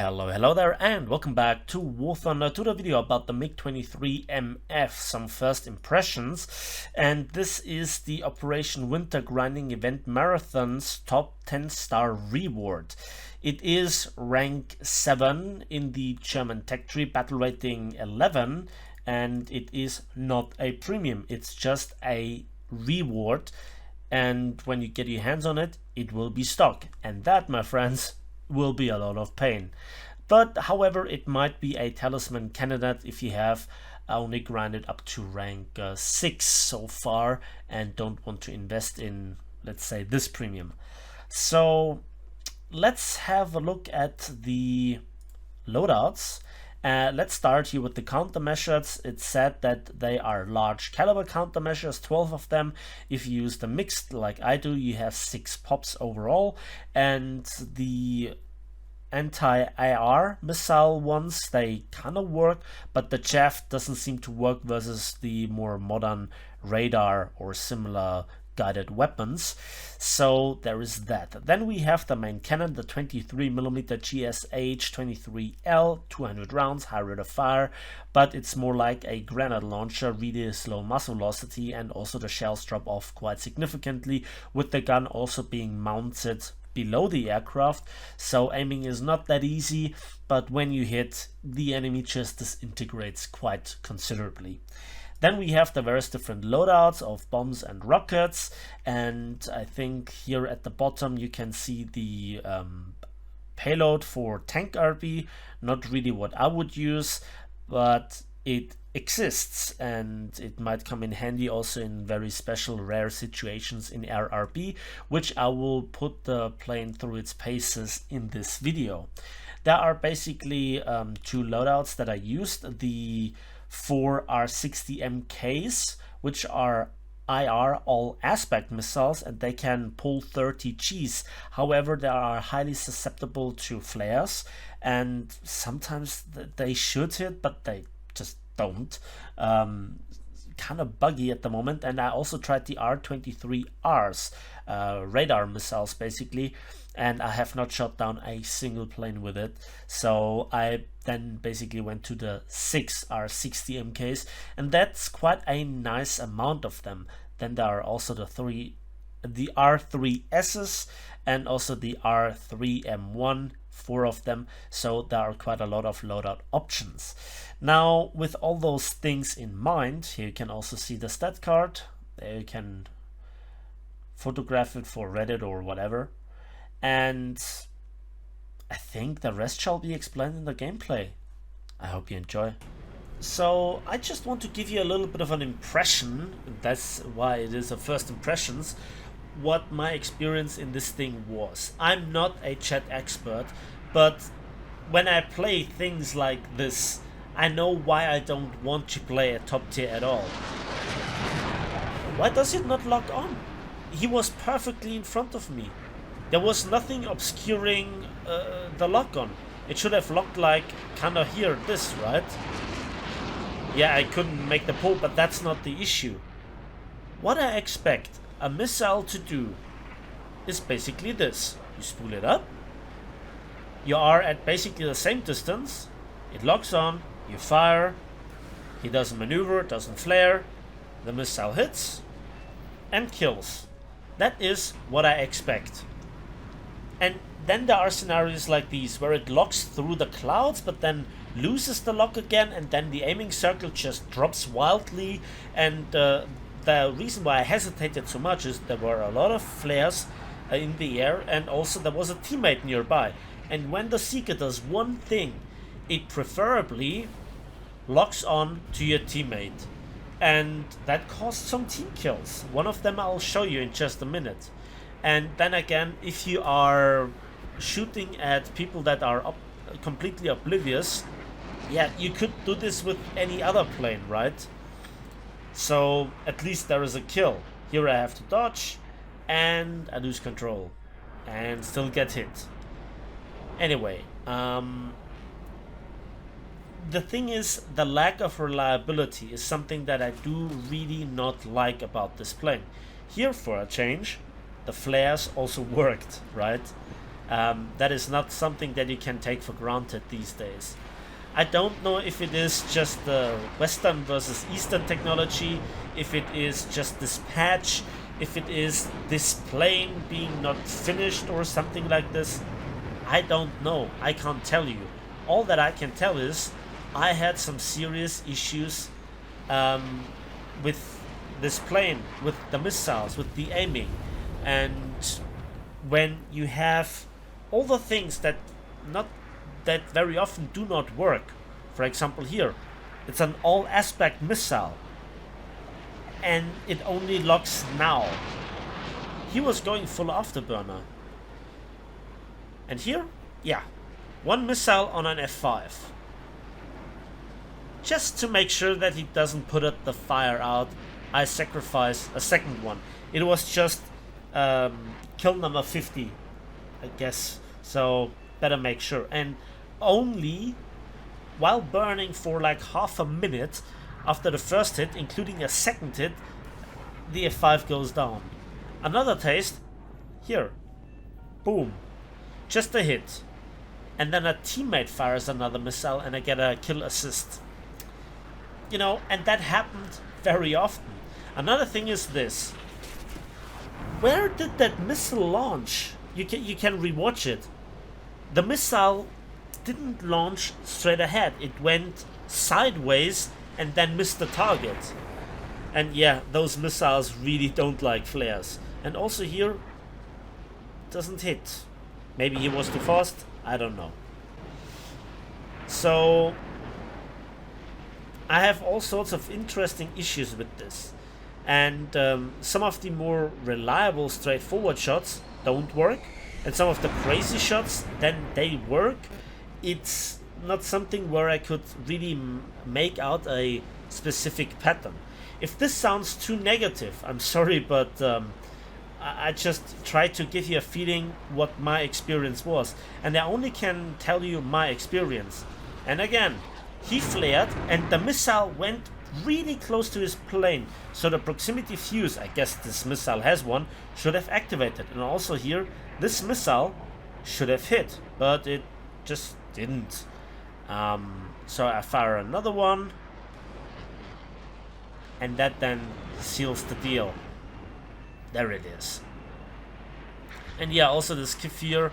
Hello there, and welcome back to War Thunder, to the video about the MiG-23MF, some first impressions. And this is the Operation Winter Grinding Event Marathon's top 10-star reward. It is rank 7 in the German tech tree, battle rating 11, and it is not a premium, it's just a reward. And when you get your hands on it, it will be stock, and that, my friends, will be a lot of pain. But however, it might be a talisman candidate if you have only grinded up to rank 6 so far and don't want to invest in, let's say, this premium. So let's have a look at the loadouts. Let's start here with the countermeasures. It's said that they are large caliber countermeasures, 12 of them. If you use the mixed like I do, you have 6 pops overall, and the anti-AR missile ones, they kind of work, but the chaff doesn't seem to work versus the more modern radar or similar guided weapons. So there is that. Then we have the main cannon, the 23mm GSH-23L, 200 rounds, high rate of fire, but it's more like a grenade launcher, really slow muzzle velocity, and also the shells drop off quite significantly, with the gun also being mounted below the aircraft, so aiming is not that easy, but when you hit, the enemy just disintegrates quite considerably. Then we have the various different loadouts of bombs and rockets, and I think here at the bottom you can see the payload for tank RB, not really what I would use, but it exists and it might come in handy also in very special rare situations in RRB, which I will put the plane through its paces in this video. There are basically 2 loadouts that I used. The 4 R60MKs, which are IR all aspect missiles, and they can pull 30 Gs. However, they are highly susceptible to flares, and sometimes they should hit, but they just don't. Kind of buggy at the moment. And I also tried the R23Rs, radar missiles basically, and I have not shot down a single plane with it. So I then basically went to the 6 R60MKs, and that's quite a nice amount of them. Then there are also the R3Ss and also the R3M1, 4 of them, so there are quite a lot of loadout options. Now, with all those things in mind, here you can also see the stat card. There you can photograph it for Reddit or whatever, and I think the rest shall be explained in the gameplay. I hope you enjoy. So I just want to give you a little bit of an impression, that's why it is a first impressions, what my experience in this thing was. I'm not a chat expert, but when I play things like this, I know why I don't want to play a top tier at all. Why does it not lock on? He was perfectly in front of me. There was nothing obscuring the lock on. It should have locked like kinda here, this, right? Yeah, I couldn't make the pull, but that's not the issue. What I expect a missile to do is basically this. You spool it up, you are at basically the same distance, it locks on, you fire, he doesn't maneuver, doesn't flare, the missile hits and kills. That is what I expect. And then there are scenarios like these where it locks through the clouds but then loses the lock again, and then the aiming circle just drops wildly. And the reason why I hesitated so much is there were a lot of flares in the air, and also there was a teammate nearby. And when the Seeker does one thing, it preferably locks on to your teammate, and that caused some team kills. One of them I'll show you in just a minute. And then again, if you are shooting at people that are completely oblivious, yeah, you could do this with any other plane, right? So at least there is a kill. Here I have to dodge and I lose control and still get hit. Anyway, the thing is, the lack of reliability is something that I do really not like about this plane. Here, for a change, the flares also worked, right? That is not something that you can take for granted these days. I don't know if it is just the Western versus Eastern technology, if it is just this patch, if it is this plane being not finished or something like this. I don't know. I can't tell you. All that I can tell is I had some serious issues with this plane, with the missiles, with the aiming. And when you have all the things that very often do not work. For example, here, it's an all aspect missile, and it only locks now. He was going full afterburner. And here, yeah, one missile on an F5. Just to make sure that he doesn't put the fire out, I sacrifice a second one. It was just kill number 50, I guess. So better make sure. And only while burning for like half a minute after the first hit, including a second hit, the F5 goes down. Another taste, here, boom, just a hit. And then a teammate fires another missile and I get a kill assist. You know, and that happened very often. Another thing is this. Where did that missile launch? You can rewatch it. The missile didn't launch straight ahead. It went sideways and then missed the target. And yeah, those missiles really don't like flares. And also here, doesn't hit. Maybe he was too fast? I don't know. So I have all sorts of interesting issues with this. And some of the more reliable straightforward shots don't work. And some of the crazy shots, then they work. It's not something where I could really make out a specific pattern. If this sounds too negative, I'm sorry, but I just try to give you a feeling what my experience was. And I only can tell you my experience. And again, he flared and the missile went really close to his plane. So the proximity fuse, I guess this missile has one, should have activated. And also here, this missile should have hit, but it just didn't. So I fire another one, and that then seals the deal. There it is. And yeah, also this Kefir,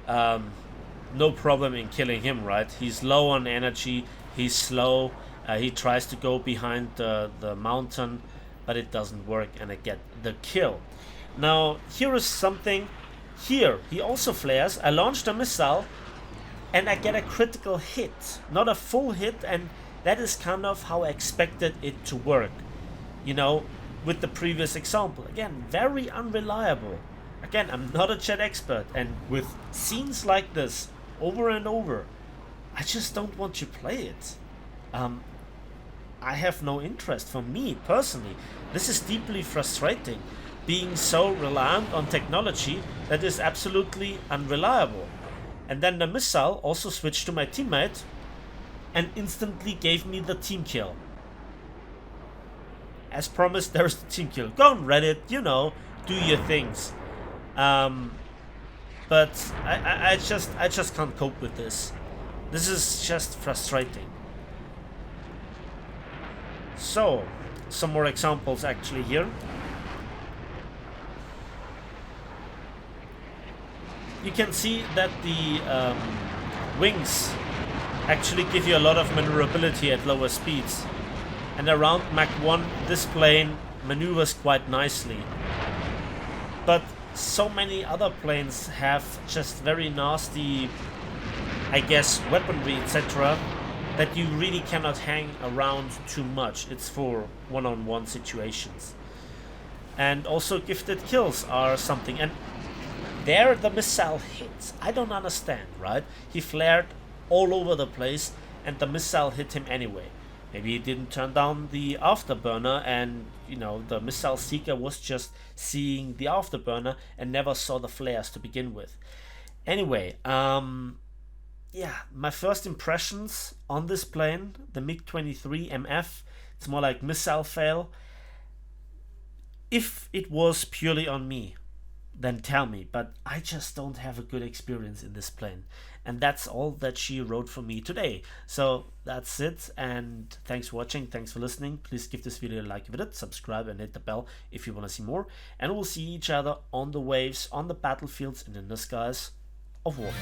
no problem in killing him, right? He's low on energy, he's slow, he tries to go behind the mountain, but it doesn't work, and I get the kill. Now, here is something. Here, he also flares. I launched a missile, and I get a critical hit. Not a full hit, and that is kind of how I expected it to work. You know, with the previous example. Again, very unreliable. Again, I'm not a jet expert, and with scenes like this, over and over, I just don't want to play it. I have no interest. For me, personally, this is deeply frustrating. Being so reliant on technology that is absolutely unreliable. And then the missile also switched to my teammate and instantly gave me the team kill. As promised, there's the team kill. Go on Reddit, you know, do your things. But I just can't cope with this. This is just frustrating. So, some more examples actually here. You can see that the wings actually give you a lot of maneuverability at lower speeds. And around Mach 1, this plane maneuvers quite nicely. But so many other planes have just very nasty, I guess, weaponry, etc., that you really cannot hang around too much. It's for one-on-one situations. And also gifted kills are something. And there the missile hits. I don't understand, right? He flared all over the place and the missile hit him anyway. Maybe he didn't turn down the afterburner and, you know, the missile seeker was just seeing the afterburner and never saw the flares to begin with. Anyway, yeah, my first impressions on this plane, the MiG-23MF, it's more like missile fail. If it was purely on me, then tell me, but I just don't have a good experience in this plane. And that's all that she wrote for me today. So that's it, and thanks for watching, thanks for listening. Please give this video a like if you did, subscribe and hit the bell if you want to see more, and we'll see each other on the waves, on the battlefields, and in the skies of war.